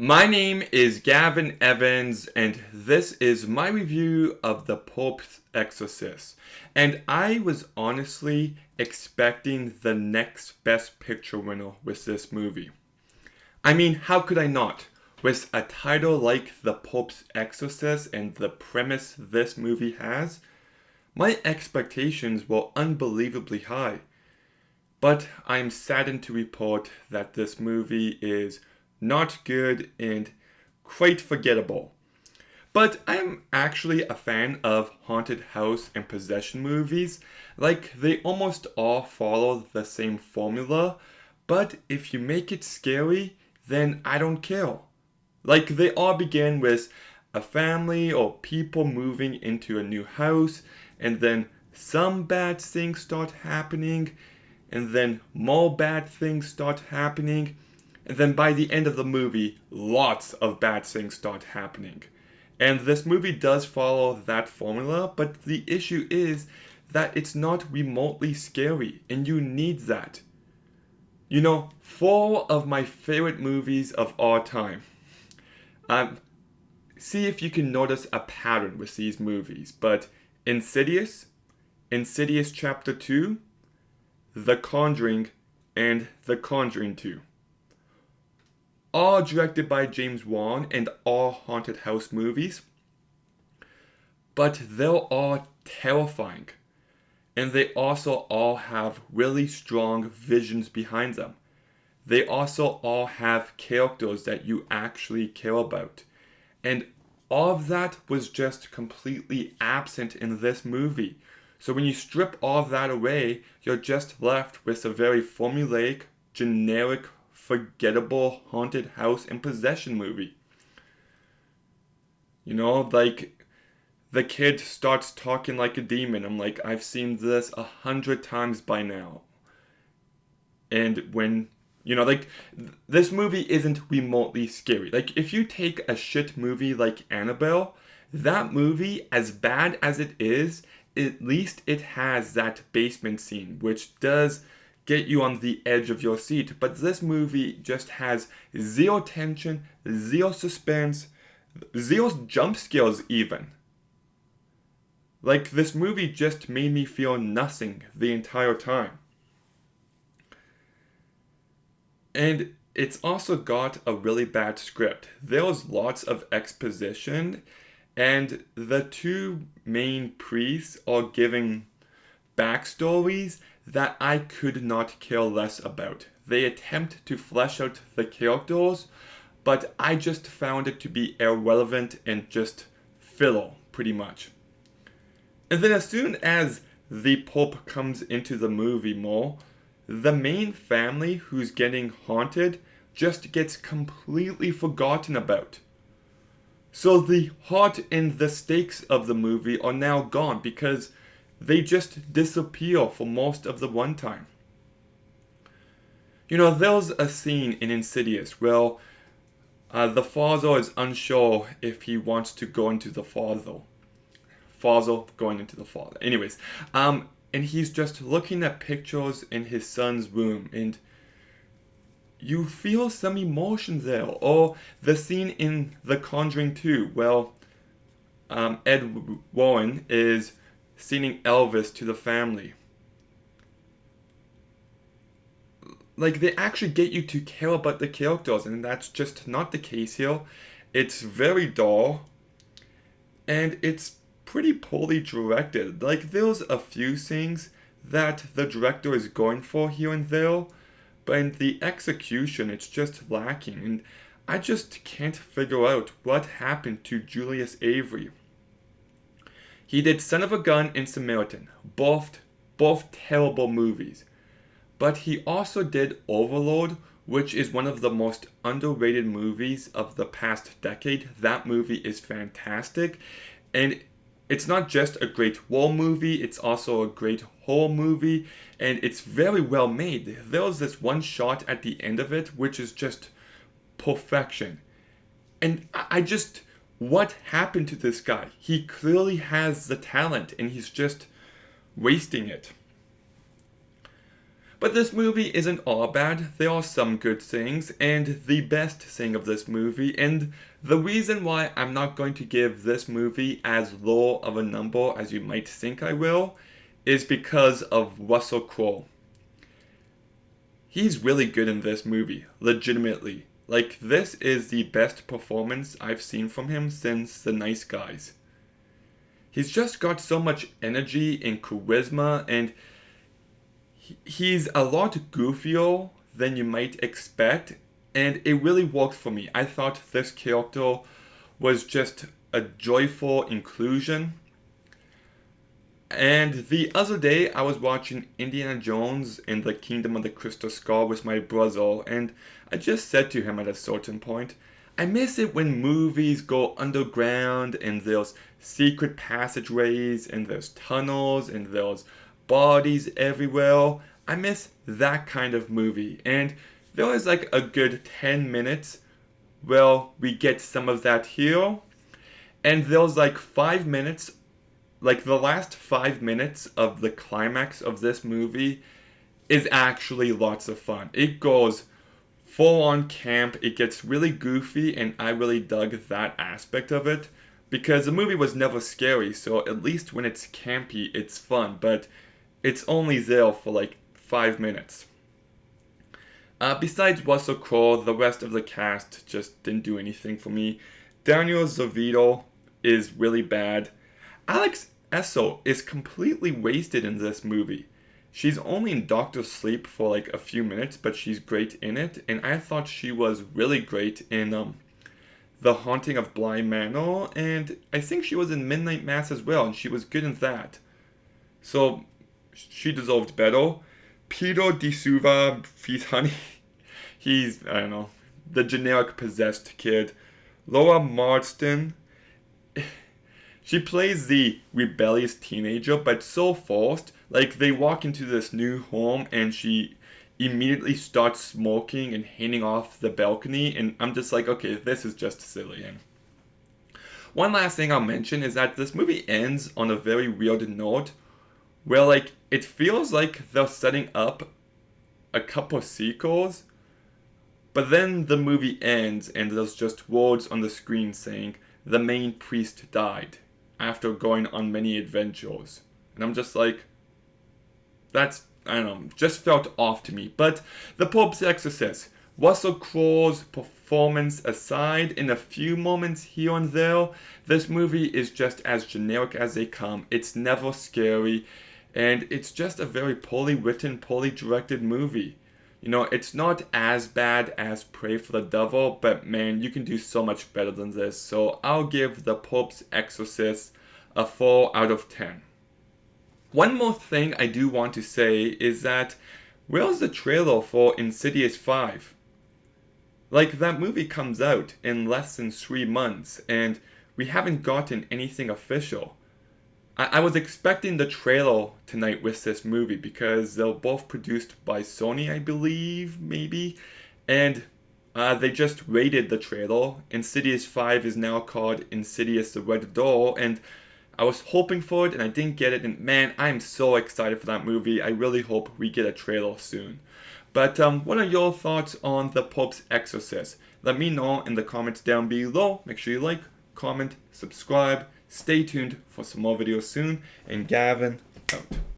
My name is Gavin Evans, and this is my review of The Pope's Exorcist. And I was honestly expecting the next Best Picture winner with this movie. I mean, how could I not? With a title like The Pope's Exorcist and the premise this movie has, my expectations were unbelievably high. But I'm saddened to report that this movie is not good and quite forgettable. But I'm actually a fan of haunted house and possession movies. Like, they almost all follow the same formula, but if you make it scary, then I don't care. Like, they all begin with a family or people moving into a new house, and then some bad things start happening, and then more bad things start happening, and then by the end of the movie, lots of bad things start happening. And this movie does follow that formula, but the issue is that it's not remotely scary, and you need that. You know, four of my favorite movies of all time. Um, See if you can notice a pattern with these movies, but Insidious, Insidious Chapter 2, The Conjuring, and The Conjuring 2. All directed by James Wan and all haunted house movies, but they're all terrifying. And they also all have really strong visions behind them. They also all have characters that you actually care about. And all of that was just completely absent in this movie. So when you strip all of that away, you're just left with a very formulaic, generic, forgettable haunted house and possession movie. You know, like the kid starts talking like a demon. I'm like, I've seen this 100 times by now. And when, this movie isn't remotely scary. Like, if you take a shit movie like Annabelle, that movie, as bad as it is, at least it has that basement scene, which does get you on the edge of your seat. But this movie just has zero tension, zero suspense, zero jump scares even. Like, this movie just made me feel nothing the entire time. And it's also got a really bad script. There's lots of exposition, and the two main priests are giving backstories that I could not care less about. They attempt to flesh out the characters, but I just found it to be irrelevant and just filler, pretty much. And then as soon as the Pope comes into the movie more, the main family who's getting haunted just gets completely forgotten about. So the heart and the stakes of the movie are now gone because they just disappear for most of the runtime. You know, there's a scene in Insidious where the father is unsure if he wants to go into the father. Father going into the father. Anyways, and he's just looking at pictures in his son's room, and you feel some emotion there. Or the scene in The Conjuring 2, well, Ed Warren is sending Elvis to the family. Like, they actually get you to care about the characters, and that's just not the case here. It's very dull, and it's pretty poorly directed. Like, there's a few things that the director is going for here and there, but in the execution, it's just lacking, and I just can't figure out what happened to Julius Avery. He did Son of a Gun and Samaritan, both terrible movies. But he also did Overlord, which is one of the most underrated movies of the past decade. That movie is fantastic, and it's not just a great war movie, it's also a great horror movie, and it's very well made. There's this one shot at the end of it, which is just perfection. And I just, what happened to this guy? He clearly has the talent, and he's just wasting it. But this movie isn't all bad. There are some good things, and the best thing of this movie, and the reason why I'm not going to give this movie as low of a number as you might think I will, is because of Russell Crowe. He's really good in this movie, legitimately. Like, this is the best performance I've seen from him since The Nice Guys. He's just got so much energy and charisma, and he's a lot goofier than you might expect, and it really worked for me. I thought this character was just a joyful inclusion. And the other day, I was watching Indiana Jones in the Kingdom of the Crystal Skull with my brother, and I just said to him at a certain point, I miss it when movies go underground and there's secret passageways and there's tunnels and there's bodies everywhere. I miss that kind of movie. And there was like a good 10 minutes where we get some of that here. And there's like 5 minutes, like the last 5 minutes of the climax of this movie is actually lots of fun. It goes full on camp, it gets really goofy, and I really dug that aspect of it. Because the movie was never scary, so at least when it's campy, it's fun. But it's only there for like 5 minutes. Besides Russell Crowe, the rest of the cast just didn't do anything for me. Daniel Zovito is really bad. Alex Esso is completely wasted in this movie. She's only in Doctor Sleep for like a few minutes, but she's great in it. And I thought she was really great in The Haunting of Bly Manor. And I think she was in Midnight Mass as well, and she was good in that. So she deserved better. Peter DeSouza-Feighoney, he's, I don't know, the generic possessed kid. Laura Marsden, she plays the rebellious teenager, but so forced. Like, they walk into this new home and she immediately starts smoking and hanging off the balcony, and I'm just like, okay, this is just silly. And one last thing I'll mention is that this movie ends on a very weird note, where like it feels like they're setting up a couple sequels, but then the movie ends and there's just words on the screen saying the main priest died after going on many adventures. And I'm just like, that's, I don't know, just felt off to me. But The Pope's Exorcist, Russell Crowe's performance aside, in a few moments here and there, this movie is just as generic as they come. It's never scary, and it's just a very poorly written, poorly directed movie. You know, it's not as bad as Pray for the Devil, but man, you can do so much better than this. So I'll give The Pope's Exorcist a 4 out of 10. One more thing I do want to say is that, where's the trailer for Insidious 5? Like, that movie comes out in less than 3 months, and we haven't gotten anything official. I was expecting the trailer tonight with this movie because they're both produced by Sony, I believe, maybe. And they just rated the trailer. Insidious 5 is now called Insidious the Red Door, and I was hoping for it and I didn't get it. And man, I'm so excited for that movie. I really hope we get a trailer soon. But what are your thoughts on The Pope's Exorcist? Let me know in the comments down below. Make sure you like, comment, subscribe. Stay tuned for some more videos soon, and Gavin out.